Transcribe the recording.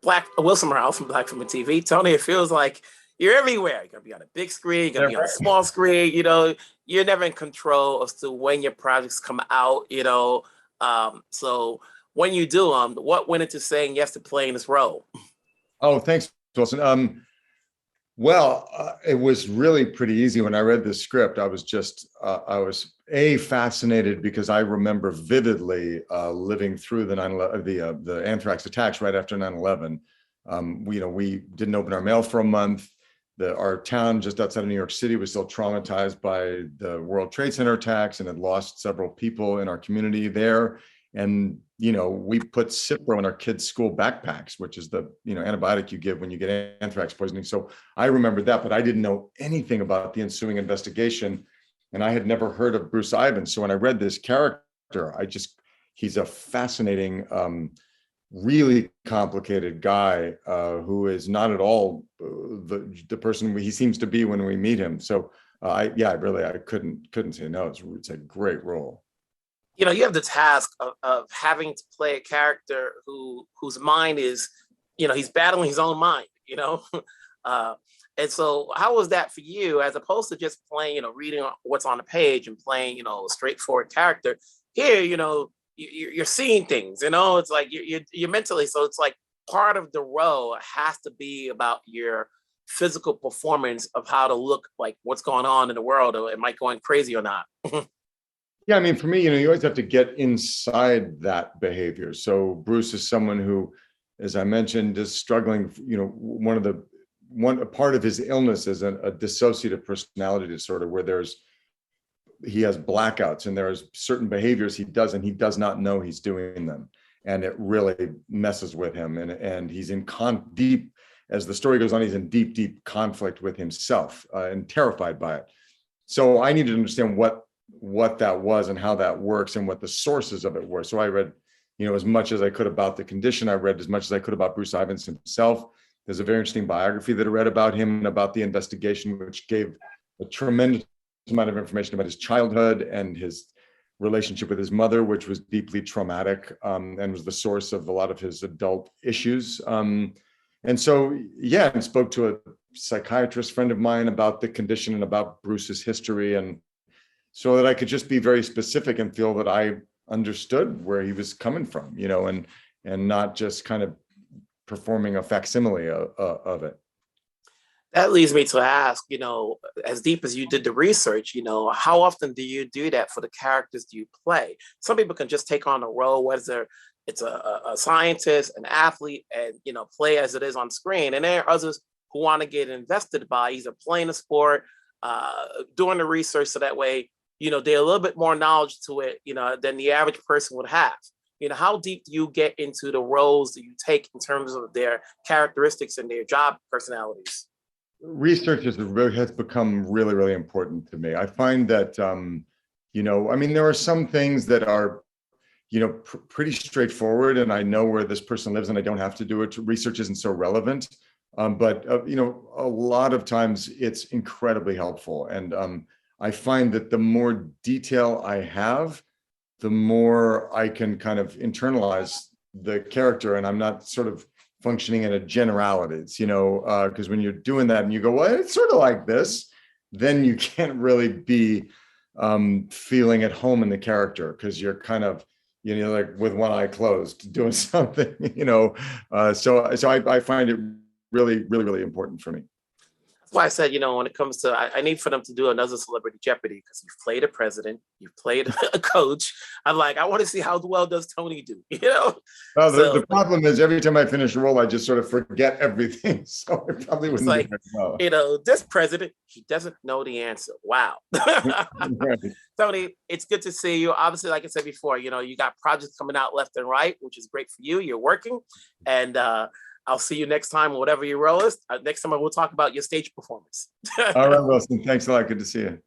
Black Wilson Morales from Black Film and TV. Tony, it feels like you're everywhere. You're gonna be on a big screen, you're gonna be on a small screen, you're never in control as to when your projects come out, So when you do what went into saying yes to playing this role? Oh, thanks, Wilson. It was really pretty easy. When I read the script, I was fascinated because I remember vividly living through the Anthrax attacks right after 9/11. We didn't open our mail for a month. Our town just outside of New York City was still traumatized by the World Trade Center attacks and had lost several people in our community there. And, we put Cipro in our kids' school backpacks, which is the, antibiotic you give when you get anthrax poisoning. So I remembered that, but I didn't know anything about the ensuing investigation. And I had never heard of Bruce Ivins. So when I read this character, he's a fascinating, really complicated guy who is not at all the person he seems to be when we meet him. So I couldn't say no. It's a great role. You have the task of having to play a character whose mind is, he's battling his own mind, and so how was that for you, as opposed to just playing, reading what's on the page and playing, a straightforward character? Here, you're seeing things, it's like you're mentally, so it's like part of the role has to be about your physical performance of how to look like what's going on in the world, or am I going crazy or not? Yeah, I mean, for me, you always have to get inside that behavior. So Bruce is someone who, as I mentioned, is struggling. One part of his illness is a dissociative personality disorder, where he has blackouts and there's certain behaviors he does, and he does not know he's doing them, and it really messes with him. And he's in deep, as the story goes on, he's in deep conflict with himself and terrified by it. So I needed to understand what that was and how that works and what the sources of it were. So I read, as much as I could about the condition. I read as much as I could about Bruce Ivins himself. There's a very interesting biography that I read about him and about the investigation, which gave a tremendous amount of information about his childhood and his relationship with his mother, which was deeply traumatic and was the source of a lot of his adult issues. And spoke to a psychiatrist friend of mine about the condition and about Bruce's history, and so that I could just be very specific and feel that I understood where he was coming from, and not just kind of performing a facsimile of it. That leads me to ask, as deep as you did the research, how often do you do that for the characters you play? Some people can just take on a role, whether it's a scientist, an athlete, and, play as it is on screen. And there are others who want to get invested by either playing a sport, doing the research, so that way, they're a little bit more knowledge to it, than the average person would have. How deep do you get into the roles that you take in terms of their characteristics and their job personalities? Research has become really, really important to me. I find that, there are some things that are, pretty straightforward, and I know where this person lives and I don't have to do it. Research isn't so relevant. But a lot of times it's incredibly helpful. And I find that the more detail I have, the more I can kind of internalize the character, and I'm not sort of functioning in a generalities, because when you're doing that and you go, well, it's sort of like this, then you can't really be feeling at home in the character, because you're kind of, like with one eye closed doing something, so I find it really, really, really important for me. That's why I said, when it comes to, I need for them to do another Celebrity Jeopardy, because you've played a president, you've played a coach. I'm like, I want to see how well does Tony do, Well, the problem is every time I finish a role, I just sort of forget everything. So I probably wouldn't do very well. This president, he doesn't know the answer. Wow. Right. Tony, it's good to see you. Obviously, like I said before, you got projects coming out left and right, which is great for you. You're working. And I'll see you next time, whatever your role is. Next time we'll talk about your stage performance. All right, Wilson. Thanks a lot. Good to see you.